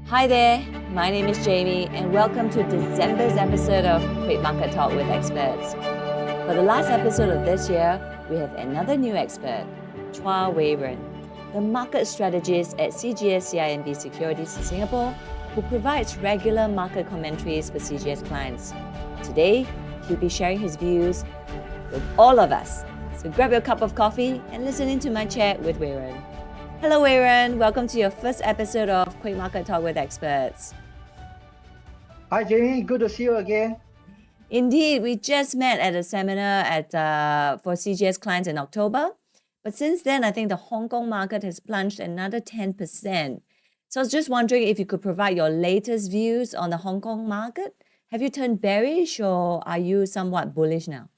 Hi there, my name is Jamie and welcome to December's episode of Quick Market Talk with Experts. For the last episode of this year, we have another new expert, Chua Wei Ren, the market strategist at CIMB Securities in Singapore, who provides regular market commentaries for CGS clients. Today, he'll be sharing his views with all of us. So grab your cup of coffee and listen into my chat with Wei Ren. Hello, Wei Ren. Welcome to your first episode of Quick Market Talk with Experts. Hi, Jamie. Good to see you again. Indeed, we just met at a seminar for CGS clients in October. But since then, I think the Hong Kong market has plunged another 10%. So I was just wondering if you could provide your latest views on the Hong Kong market. Have you turned bearish or are you somewhat bullish now?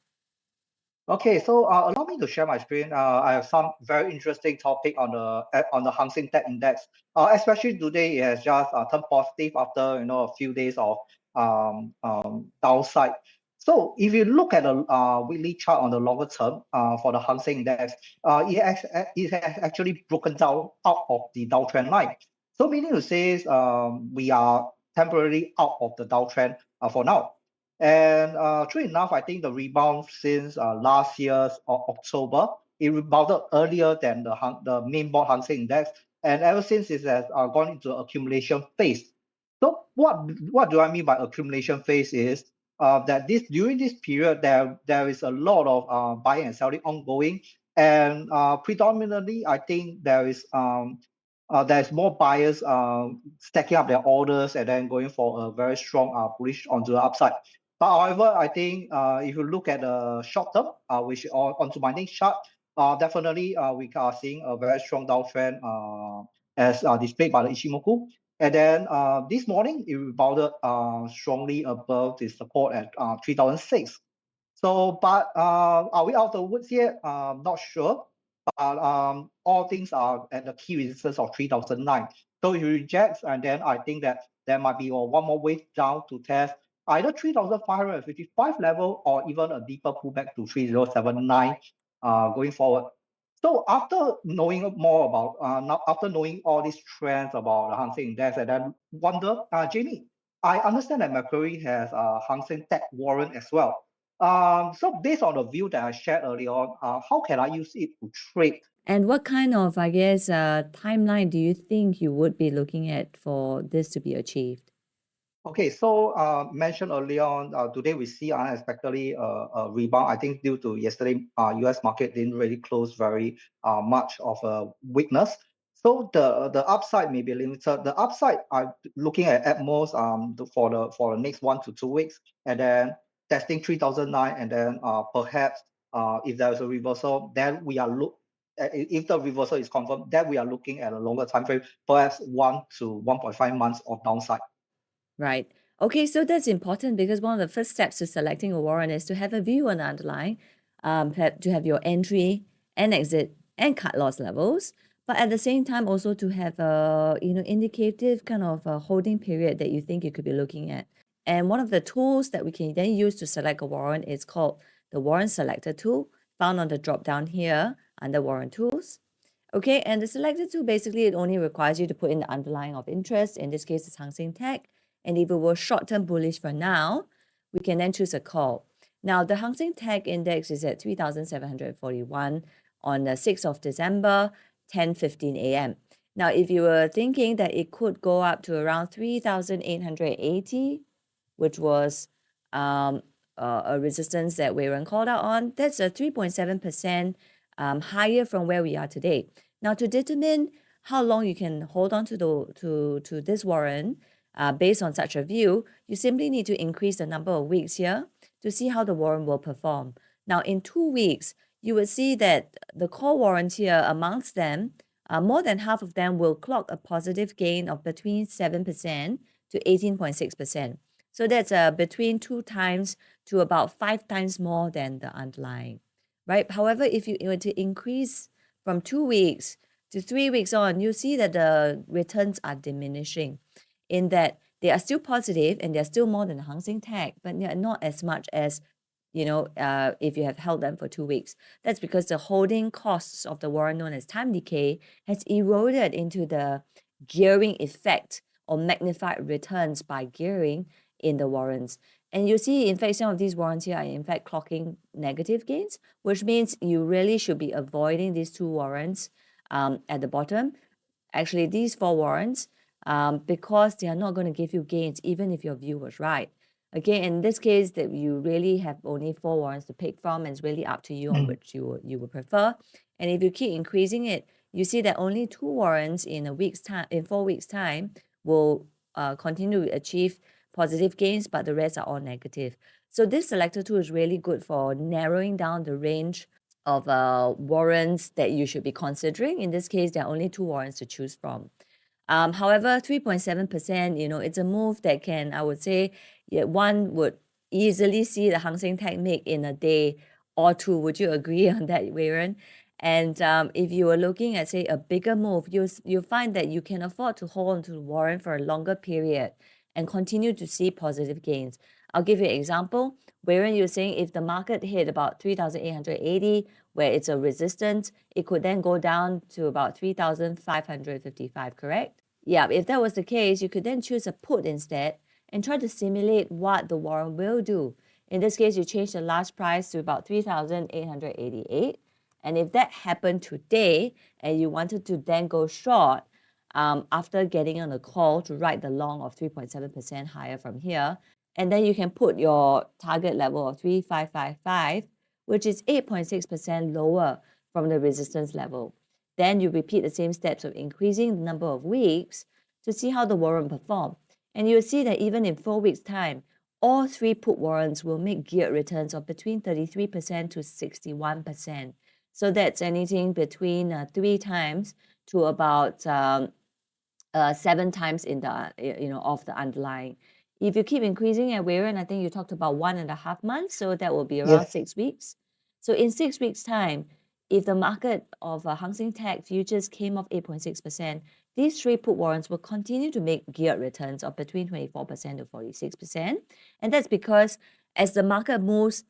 Okay, so allow me to share my screen. I have some very interesting topic on the Seng Tech index. Especially today, it has just turned positive after a few days of downside. So if you look at the weekly chart on the longer term for the Hang Seng index, it has actually broken down out of the downtrend line. So meaning to say is we are temporarily out of the downtrend for now. And true enough, I think the rebound since last year's October, it rebounded earlier than the main board Hang Seng index, and ever since it has gone into accumulation phase. So what do I mean by accumulation phase is that during this period there is a lot of buying and selling ongoing, and predominantly I think there's more buyers stacking up their orders and then going for a very strong bullish onto the upside. But however, I think if you look at the short term, which onto my next chart, definitely we are seeing a very strong downtrend as displayed by the Ichimoku. And then this morning, it rebounded strongly above the support at 3006. So, but are we out of the woods yet? Not sure. But all things are at the key resistance of 3009. So if you reject, and then I think that there might be one more wave down to test either 3,555 level or even a deeper pullback to 3079 going forward. So after knowing more about, now after knowing all these trends about the Hang Seng Index, and then wonder, Jamie, I understand that Macquarie has a Hang Seng Tech warrant as well. So based on the view that I shared earlier on, how can I use it to trade? And what kind of, timeline do you think you would be looking at for this to be achieved? Okay, so mentioned earlier on, today we see unexpectedly a rebound. I think due to yesterday, U.S. market didn't really close very much of a weakness. So the upside may be limited. The upside I'm looking at most for the next 1 to 2 weeks, and then testing 3009, and then perhaps if there's a reversal, then we are if the reversal is confirmed, then we are looking at a longer time frame, perhaps 1 to 1.5 months of downside. Right. Okay, so that's important because one of the first steps to selecting a warrant is to have a view on the underlying, to have your entry and exit and cut loss levels, but at the same time also to have a indicative kind of a holding period that you think you could be looking at. And one of the tools that we can then use to select a warrant is called the Warrant Selector tool, found on the drop down here under Warrant Tools. Okay, and the Selector tool basically it only requires you to put in the underlying of interest. In this case, it's Seng Tech. And if it were short-term bullish for now, we can then choose a call. Now, the Hang Seng Tech Index is at 3,741 on the 6th of December, 10:15 a.m. Now, if you were thinking that it could go up to around 3,880, which was a resistance that Wei Ren called out on, that's a 3.7% higher from where we are today. Now, to determine how long you can hold on to this warrant, based on such a view, you simply need to increase the number of weeks here to see how the warrant will perform. Now, in 2 weeks, you will see that the call warrants here, amongst them, more than half of them will clock a positive gain of between 7% to 18.6%. So that's between 2 times to about 5 times more than the underlying, right? However, if you were to increase from 2 weeks to 3 weeks on, you see that the returns are diminishing in that they are still positive and they're still more than Hang Seng Tech, but they're not as much as if you have held them for 2 weeks. That's because the holding costs of the warrant known as time decay has eroded into the gearing effect or magnified returns by gearing in the warrants. And you see, in fact, some of these warrants here are in fact clocking negative gains, which means you really should be avoiding these two warrants at the bottom. Actually, these four warrants, because they are not going to give you gains even if your view was right. Again, in this case, that you really have only four warrants to pick from, and it's really up to you on which you would prefer. And if you keep increasing it, you see that only two warrants in 4 weeks' time will continue to achieve positive gains, but the rest are all negative. So this selector tool is really good for narrowing down the range of warrants that you should be considering. In this case, there are only two warrants to choose from. However, 3.7%, it's a move that can, I would say, one would easily see the Hang Seng Tech make in a day or two. Would you agree on that, Wei Ren? And if you are looking at, say, a bigger move, you'll find that you can afford to hold on to the warrant for a longer period and continue to see positive gains. I'll give you an example. Wei Ren, you're saying if the market hit about 3,880, where it's a resistance, it could then go down to about 3,555, correct? Yeah, if that was the case, you could then choose a put instead and try to simulate what the warrant will do. In this case, you change the last price to about 3,888. And if that happened today and you wanted to then go short, after getting on a call to write the long of 3.7% higher from here, and then you can put your target level of 3,555, which is 8.6% lower from the resistance level. Then you repeat the same steps of increasing the number of weeks to see how the warrant perform. And you'll see that even in 4 weeks' time, all three put warrants will make geared returns of between 33% to 61%. So that's anything between 3 times to about 7 times in the of the underlying. If you keep increasing at Wei Ren, I think you talked about 1.5 months, so that will be around 6 weeks. So in 6 weeks' time, if the market of Hang Seng Tech futures came off 8.6%, these three put warrants will continue to make geared returns of between 24% to 46%. And that's because as the market moves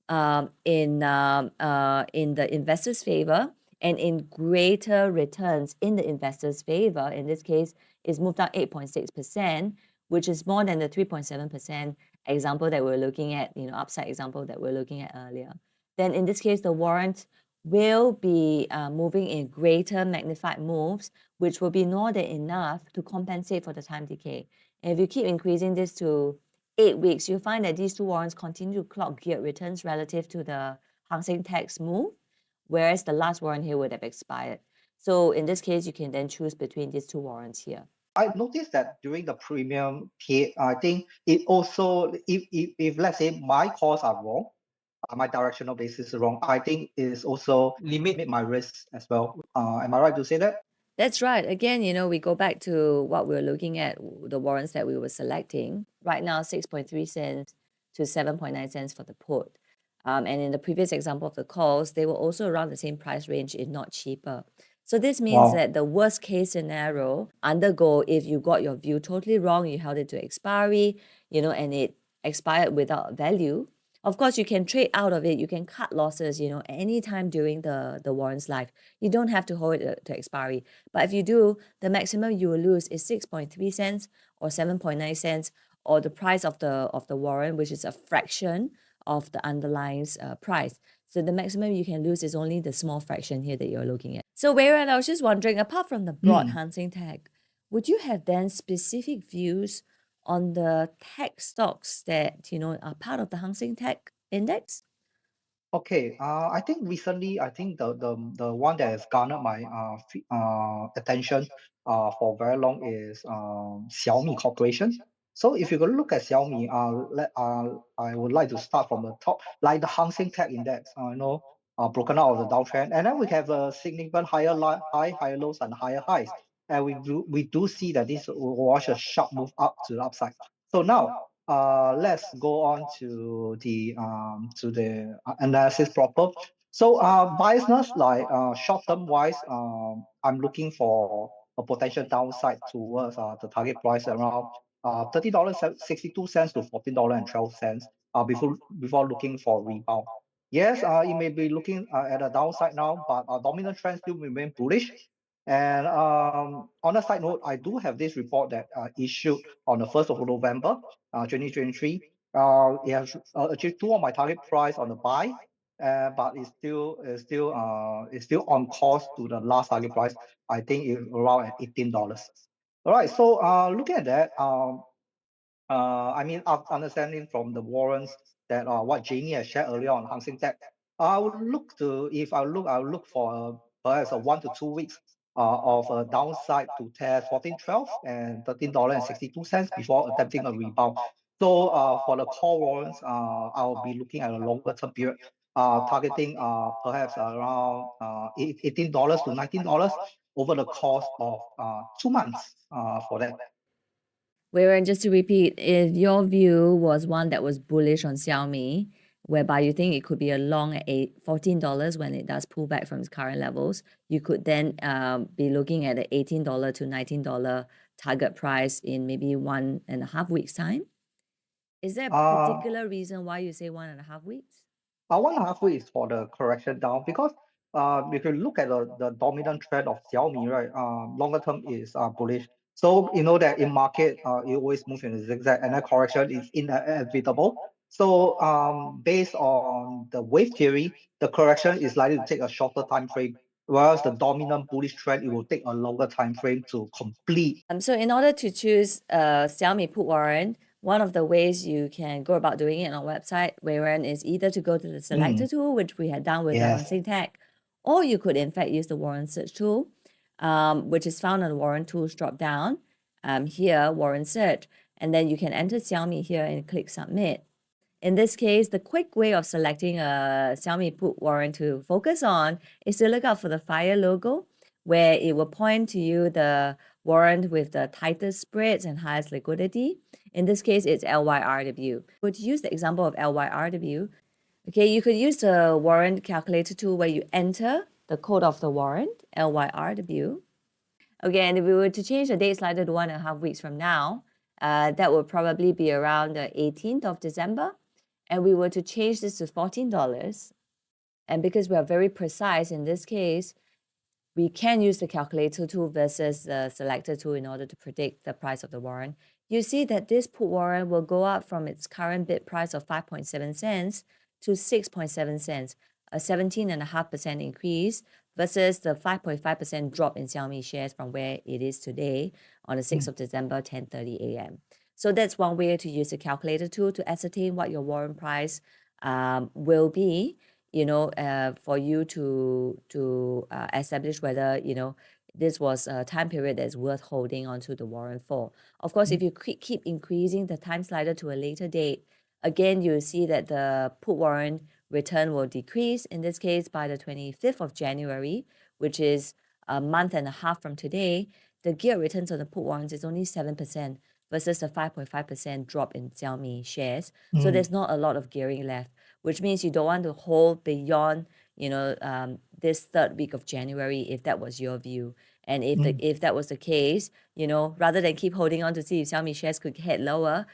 in the investor's favor and in greater returns in the investor's favor, in this case, is moved down 8.6%, which is more than the 3.7% example that we're looking at, upside example that we're looking at earlier. Then in this case, the warrant will be moving in greater magnified moves, which will be more than enough to compensate for the time decay. And if you keep increasing this to 8 weeks, you'll find that these two warrants continue to clock geared returns relative to the Hang Seng Tech's move, whereas the last warrant here would have expired. So in this case, you can then choose between these two warrants here. I noticed that during the premium period, I think it also, if let's say my calls are wrong, my directional basis is wrong, I think it is also limit my risk as well. Am I right to say that? That's right. Again, we go back to what we were looking at, the warrants that we were selecting. Right now, 6.3 cents to 7.9 cents for the put. And in the previous example of the calls, they were also around the same price range, if not cheaper. So this means that the worst case scenario undergo, if you got your view totally wrong, you held it to expiry, and it expired without value. Of course, you can trade out of it. You can cut losses, anytime during the warrant's life. You don't have to hold it to expiry. But if you do, the maximum you will lose is 6.3 cents or 7.9 cents, or the price of the warrant, which is a fraction of the underlying price. So the maximum you can lose is only the small fraction here that you're looking at. So Wei Ren, I was just wondering, apart from the broad Hang Seng Tech, would you have then specific views on the tech stocks that are part of the Hang Seng Tech index? Okay, I think recently, I think the one that has garnered my attention for very long is Xiaomi Corporation. So if you go look at Xiaomi, I would like to start from the top, like the Hang Seng Tech Index, broken out of the downtrend, and then we have a significant higher lows and higher highs, and we do see that this was a sharp move up to the upside. So now, let's go on to the analysis proper. So biasness, like short-term wise, I'm looking for a potential downside towards the target price around $30.62 to $14.12 before looking for rebound. Yes, it may be looking at a downside now, but our dominant trend still remain bullish. And on a side note, I do have this report that issued on the 1st of November, 2023. It has achieved two of my target price on the buy, but it's still on course to the last target price. I think it's around at $18. All right, so looking at that, I mean, understanding from the warrants that what Jamie has shared earlier on Hang Seng Tech, I would look to, if I'll look for perhaps a 1 to 2 weeks of a downside to test 14.12 and $13.62 before attempting a rebound. So for the call warrants, I'll be looking at a longer term period, targeting perhaps around $18 to $19 over the course of 2 months for that. Wei Ren, just to repeat, if your view was one that was bullish on Xiaomi, whereby you think it could be a long at $14 when it does pull back from its current levels, you could then be looking at the $18 to $19 target price in maybe 1.5 weeks' time. Is there a particular reason why you say 1.5 weeks? 1.5 weeks for the correction down, because if you look at the dominant trend of Xiaomi, right, longer term is bullish. So you know that in market, it always moves in a zigzag, and that correction is inevitable. So based on the wave theory, the correction is likely to take a shorter time frame, whereas the dominant bullish trend, it will take a longer time frame to complete. So in order to choose a Xiaomi put warrant, one of the ways you can go about doing it on our website, Wei Ren, is either to go to the Selector tool, which we had done with the Yes. Seng Tech, or you could in fact use the warrant search tool, which is found on the warrant tools drop down. Here, warrant search, and then you can enter Xiaomi here and click submit. In this case, the quick way of selecting a Xiaomi put warrant to focus on is to look out for the fire logo, where it will point to you the warrant with the tightest spreads and highest liquidity. In this case, it's LYRW. But to use the example of LYRW, okay, you could use the warrant calculator tool where you enter the code of the warrant, LYRW. Okay, and if we were to change the date slider to 1.5 weeks from now, that would probably be around the 18th of December. And we were to change this to $14. And because we are very precise in this case, we can use the calculator tool versus the selector tool in order to predict the price of the warrant. You see that this put warrant will go up from its current bid price of 5.7 cents to 6.7 cents, a 17.5% increase versus the 5.5% drop in Xiaomi shares from where it is today on the 6th of December, 10:30 a.m. So that's one way to use the calculator tool to ascertain what your warrant price will be, for you to establish whether, this was a time period that's worth holding onto the warrant for. Of course, if you keep increasing the time slider to a later date, again, you'll see that the put warrant return will decrease, in this case by the 25th of January, which is a month and a half from today. The geared returns on the put warrants is only 7% versus the 5.5% drop in Xiaomi shares. So there's not a lot of gearing left, which means you don't want to hold beyond, this third week of January if that was your view. And if that was the case, rather than keep holding on to see if Xiaomi shares could head lower,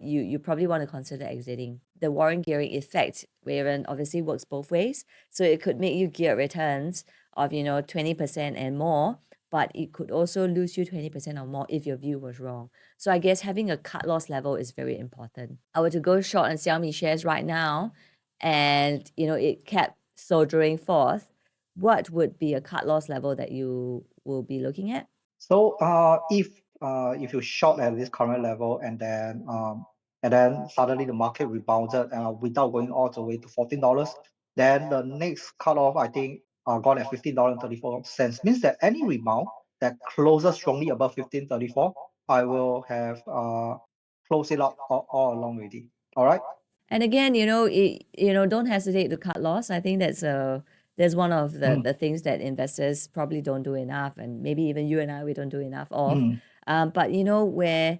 you probably want to consider exiting. The warrant gearing effect, Wei Ren, obviously works both ways. So it could make you geared returns of 20% and more, but it could also lose you 20% or more if your view was wrong. So I guess having a cut loss level is very important. I were to go short on Xiaomi shares right now, and it kept soldiering forth, what would be a cut loss level that you will be looking at? So if you short at this current level and then suddenly the market rebounded without going all the way to $14, then the next cutoff I think gone at $15.34 means that any rebound that closes strongly above 15.34, I will have closed it up all along already. All right. And again, don't hesitate to cut loss. I think that's one of the things that investors probably don't do enough, and maybe even you and I, we don't do enough of. But where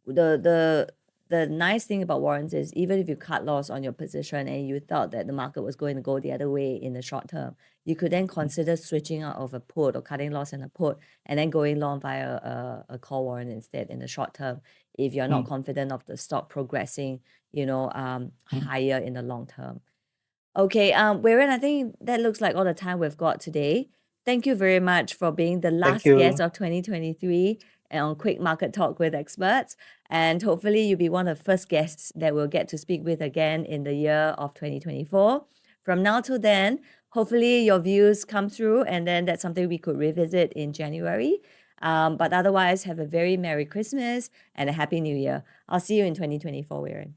the nice thing about warrants is, even if you cut loss on your position and you thought that the market was going to go the other way in the short term, you could then consider switching out of a put or cutting loss in a put and then going long via a call warrant instead in the short term if you're not confident of the stock progressing, higher in the long term. Okay, Wei Ren, I think that looks like all the time we've got today. Thank you very much for being the Thank last guest you. of 2023 on Quick Market Talk with Experts. And hopefully you'll be one of the first guests that we'll get to speak with again in the year of 2024. From now till then, hopefully your views come through, and then that's something we could revisit in January. But otherwise, have a very Merry Christmas and a Happy New Year. I'll see you in 2024, Wei Ren.